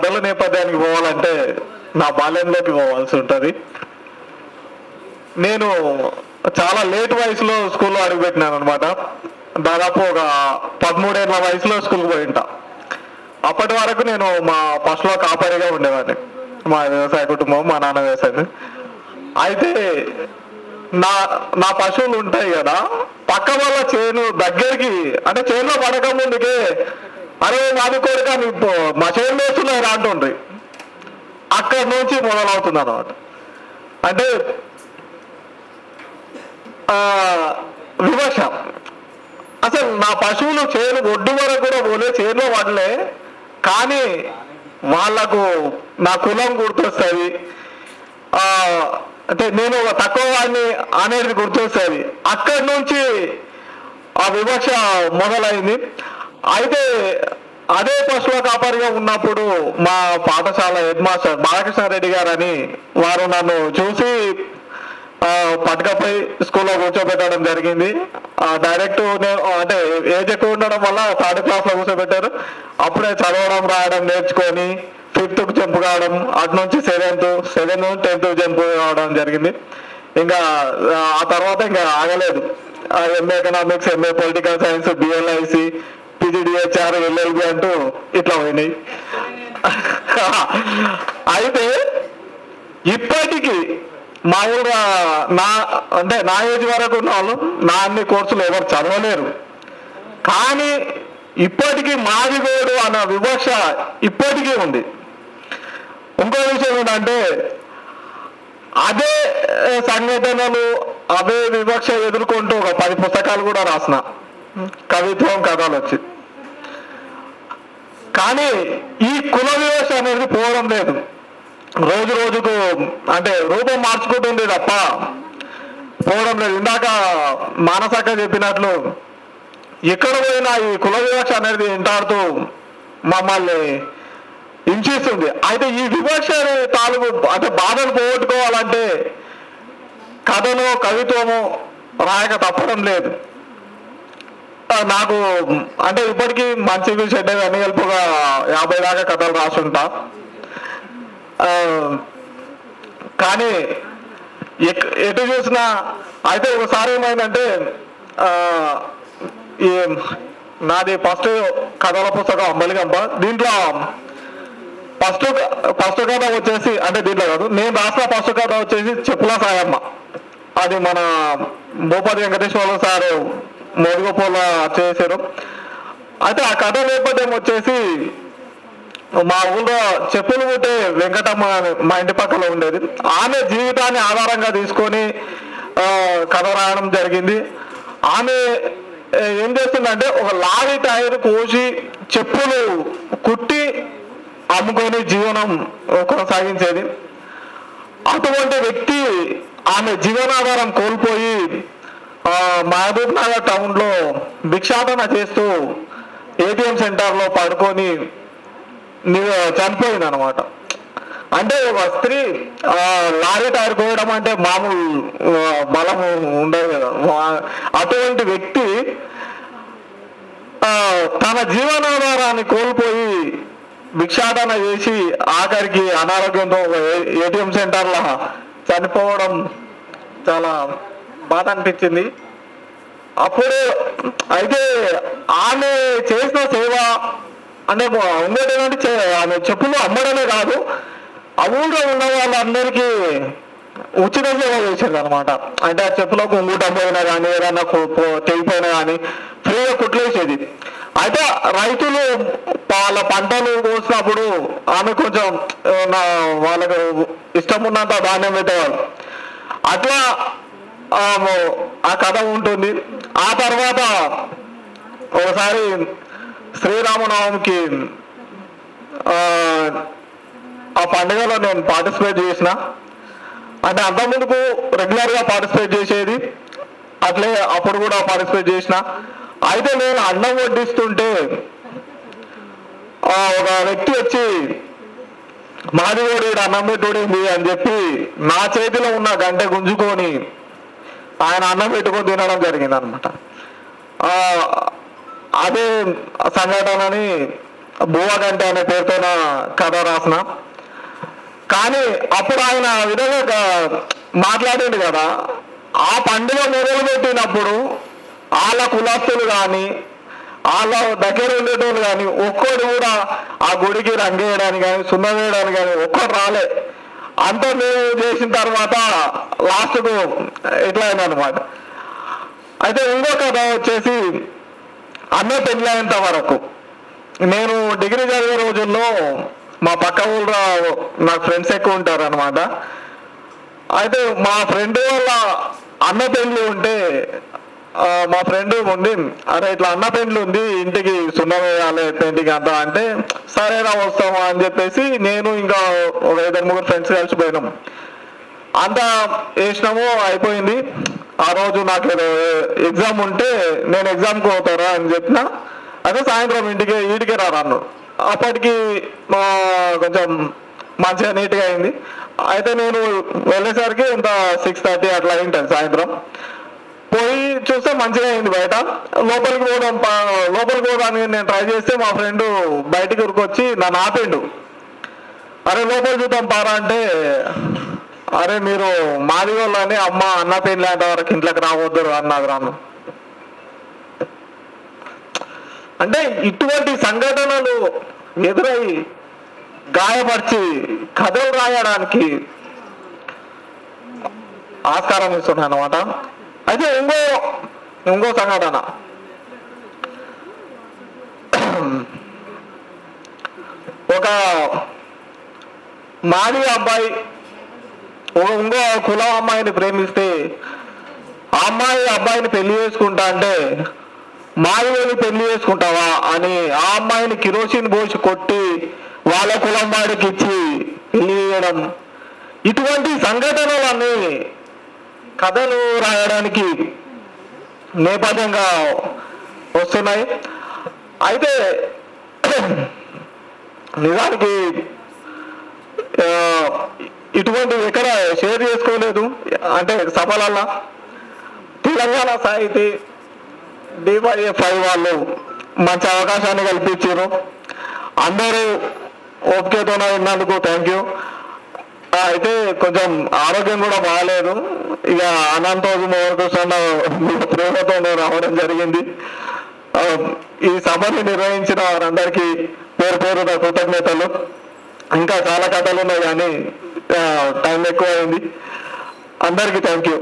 మొదల నేపథ్యానికి పోవాలంటే నా బాల్యంలోకి పోవాల్సి ఉంటుంది. నేను చాలా లేట్ వయసులో స్కూల్లో అడుగుపెట్టినాను అనమాట. దాదాపు ఒక 13 ఏళ్ళ వయసులో స్కూల్కి పోయింటా. అప్పటి వరకు నేను మా ఫస్ట్లో కాపరిగా ఉండేవాడిని. మా వ్యవసాయ కుటుంబం, మా నాన్న వ్యవసాయం. అయితే నా పశువులు ఉంటాయి కదా, పక్క వాళ్ళ చేను దగ్గరికి అంటే చేనులో పడక ముందుకే అరే మాది కోరిక మా చేను వేస్తున్నాయి అంటుండ్రి. అక్కడి నుంచి మొదలవుతుంది అన్నమాట. అంటే వివక్ష. అసలు నా పశువులు చేను ఒడ్డు వరకు కూడా పోలే, చేనులో పడలే, కానీ వాళ్లకు నా కులం గుర్తొస్తుంది, అంటే నేను ఒక తక్కువ వాడిని అనేది గుర్తొస్తుంది. అక్కడి నుంచి ఆ వివక్ష మొదలైంది. అయితే అదే పశువుల కాపరిగా ఉన్నప్పుడు మా పాఠశాల హెడ్ మాస్టర్ బాలకృష్ణారెడ్డి గారు అని వారు నన్ను చూసి పట్టుకపోయి స్కూల్లో కూర్చోబెట్టడం జరిగింది. డైరెక్ట్ అంటే ఏజ్ ఎక్కువ ఉండడం వల్ల 3rd క్లాస్లో కూర్చోబెట్టారు. అప్పుడే చదవడం రాయడం నేర్చుకొని 5th జంప్ కావడం, అటు నుంచి 7th 10th జంప్ కావడం జరిగింది. ఇంకా ఆ తర్వాత ఇంకా ఆగలేదు. MA economics, MA political science, BLIC, PGDHR, LLB అంటూ ఇట్లా పోయినాయి. అయితే ఇప్పటికీ మామూలుగా నా ఏజ్ వరకు ఉన్న వాళ్ళు నా అన్ని కోర్సులు ఎవరు చదవలేరు. కానీ ఇప్పటికీ మాదిగోడు అన్న వివక్ష ఇప్పటికీ ఉంది. ఇంకో విషయం ఏంటంటే అదే సంఘటనలు, అదే వివక్ష ఎదుర్కొంటూ ఒక 10 పుస్తకాలు కూడా రాసిన, కవిత్వం, కథలు వచ్చి. కానీ ఈ కుల వివక్ష అనేది పోవడం లేదు. రోజు రోజుకు అంటే రూపం మార్చుకుంటుంది తప్ప పోవడం లేదు. ఇందాక మానసక్క చెప్పినట్లు ఎక్కడ పోయినా ఈ కుల వివక్ష అనేది వెంటాడుతూ మమ్మల్ని హింసిస్తుంది. అయితే ఈ వివక్ష తాలూకు అంటే బాధను పోగొట్టుకోవాలంటే కథను, కవిత్వము రాయక తప్పడం లేదు. నాకు అంటే ఇప్పటికీ మంచివి చెడ్డవి అన్ని కలుపుగా 50 దాకా కథలు రాసుంటా. కానీ ఎటు చూసినా అయితే ఒకసారి ఏమైందంటే ఈ నాది ఫస్ట్ కథల పుస్తకం అంబలిగంప. దీంట్లో ఫస్ట్ కథ వచ్చేసి అంటే దీంట్లో కాదు, నేను రాసిన ఫస్ట్ కథ వచ్చేసి చెప్పుల సాయమ్మ. అది మన భూపతి వెంకటేశ్వర సారు మోడిగోపోల చేశారు. అయితే ఆ కథ నేపథ్యం వచ్చేసి మా ఊళ్ళో చెప్పులు కుట్టే వెంకటమ్మ మా ఇంటి పక్కన ఉండేది. ఆమె జీవితాన్ని ఆధారంగా తీసుకొని కథ రాయడం జరిగింది. ఆమె ఏం చేస్తుందంటే ఒక లారీ టైర్ కోసి చెప్పులు కుట్టి అమ్ముకొని జీవనం కొనసాగించేది. అటువంటి వ్యక్తి ఆమె జీవనాధారం కోల్పోయి మహబూబ్ నగర్ టౌన్లో భిక్షాటన చేస్తూ ఏటీఎం సెంటర్లో పడుకొని చనిపోయింది అనమాట. అంటే ఒక స్త్రీ లారీ టైర్ కోయడం అంటే మామూలు బలం ఉండదు కదా. అటువంటి వ్యక్తి తన జీవనాధారాన్ని కోల్పోయి భిక్షాటన చేసి ఆఖరికి అనారోగ్యంతో ఏటీఎం సెంటర్లో చనిపోవడం చాలా బాధ అనిపించింది. అప్పుడు అయితే ఆమె చేసిన సేవ అంటే ఇంకోటి ఏంటంటే ఆమె చెప్పులు అమ్మడమే కాదు, ఆ ఊళ్ళో ఉన్న వాళ్ళందరికీ ఉచిత సేవ చేసేది అనమాట. అంటే ఆ చెప్పులకు ఉంగుటం పోయినా కానీ ఏదన్నా తెగిపోయినా కానీ ఫ్రీగా కుట్లేసేది. అయితే రైతులు వాళ్ళ పంటలు కోసినప్పుడు ఆమె కొంచెం వాళ్ళకు ఇష్టం ఉన్నంత ధాన్యం పెట్టేవాళ్ళు. అట్లా ఆ కథ ఉంటుంది. ఆ తర్వాత ఒకసారి శ్రీరామనవమికి ఆ పండుగలో నేను పార్టిసిపేట్ చేసిన. అంటే అంతకుముందుకు రెగ్యులర్గా పార్టిసిపేట్ చేసేది, అట్లే అప్పుడు కూడా పార్టిసిపేట్ చేసిన. అయితే నేను అన్నం వడ్డిస్తుంటే ఒక వ్యక్తి వచ్చి మాదిగోడి అన్నం పెట్టుడింది అని చెప్పి నా చేతిలో ఉన్న గంటె గుంజుకొని ఆయన అన్నం పెట్టుకొని తినడం జరిగింది అనమాట. అదే సంఘటనని భూవగంటి అనే పేరుతో కథ రాసిన. కానీ అప్పుడు ఆయన విధంగా మాట్లాడిండు కదా, ఆ పండుగ మొదలు పెట్టినప్పుడు వాళ్ళ కులస్తులు కానీ వాళ్ళ దగ్గర ఉండేటోళ్ళు కానీ ఒక్కడు కూడా ఆ గుడికి రంగేయడానికి కానీ సున్నం వేయడానికి కానీ ఒక్కడు రాలే. అంత మేము చేసిన తర్వాత లాస్ట్కు ఎట్లా అయినా అనమాట. అయితే ఇంకో కథ వచ్చేసి అన్న పెళ్ళైనంత వరకు. నేను డిగ్రీ చదివే రోజుల్లో మా పక్క ఊళ్ళో నాకు ఫ్రెండ్స్ ఎక్కువ ఉంటారు అనమాట. అయితే మా ఫ్రెండ్ వాళ్ళ అన్న పెళ్ళి ఉంటే మా ఫ్రెండ్ ఉండి, అరే ఇట్లా అన్న పెళ్ళి ఉంది, ఇంటికి సున్నం వేయాలి పెయింటింగ్ అంతా అంటే, సరేనా వస్తాము అని చెప్పేసి నేను ఇంకా ఒక 2-3 ఫ్రెండ్స్ కలిసిపోయినాం. అంతా వేసినాము, అయిపోయింది. ఆ రోజు నాకు ఎగ్జామ్ ఉంటే నేను ఎగ్జామ్కి పోతారా అని చెప్పిన. అదే సాయంత్రం ఇంటికే రాను. అప్పటికి కొంచెం మంచిగా నీట్గా అయింది. అయితే నేను వెళ్ళేసరికి ఇంత 6:30 అట్లా అయింటుంది సాయంత్రం. పోయి చూస్తే మంచిగా అయింది. బయట లోపలికి పోదానికి నేను ట్రై చేస్తే మా ఫ్రెండ్ బయటికి ఉరికొచ్చి నన్ను ఆపిండు. అరే లోపల చూద్దాం పారా అంటే, అరే మీరు మాది వాళ్ళని అమ్మ అన్న పెళ్ళి అంటే వరకు ఇంట్లోకి రావద్దు అన్నది రాను. అంటే ఇటువంటి సంఘటనలు ఎదురై గాయపరిచి కథలు రాయడానికి ఆస్కారం ఇస్తున్నాయి అన్నమాట. అయితే ఇంకో సంఘటన, ఒక మాది అబ్బాయి ఇంకో కులం అమ్మాయిని ప్రేమిస్తే ఆ అబ్బాయిని పెళ్లి చేసుకుంటా అంటే, మాదిని పెళ్లి చేసుకుంటావా అని ఆ అమ్మాయిని కిరోసిన్ పోసి కొట్టి వాళ్ళ కులం వాడికి ఇచ్చి పెళ్లి చేయడం, ఇటువంటి సంఘటనలన్నీ కథలు రాయడానికి నేపథ్యంగా వస్తున్నాయి. అయితే నిజానికి ఇటువంటివి ఎక్కడ షేర్ చేసుకోలేదు. అంటే సభలల్లా తెలంగాణ సాహితీ DYFI వాళ్ళు మంచి అవకాశాన్ని కల్పించారు. అందరూ ఓపికతో ఉన్నందుకు థ్యాంక్ యూ. అయితే కొంచెం ఆరోగ్యం కూడా బాగాలేదు. ఇక అనంతోజు మోహన్ ప్రేమతో రావడం జరిగింది. ఈ సభని నిర్వహించిన వారందరికీ పేరు పేరున కృతజ్ఞతలు. ఇంకా చాలా కథలు ఉన్నాయి కానీ టైం ఎక్కువ అయింది. అందరికీ థ్యాంక్ యూ.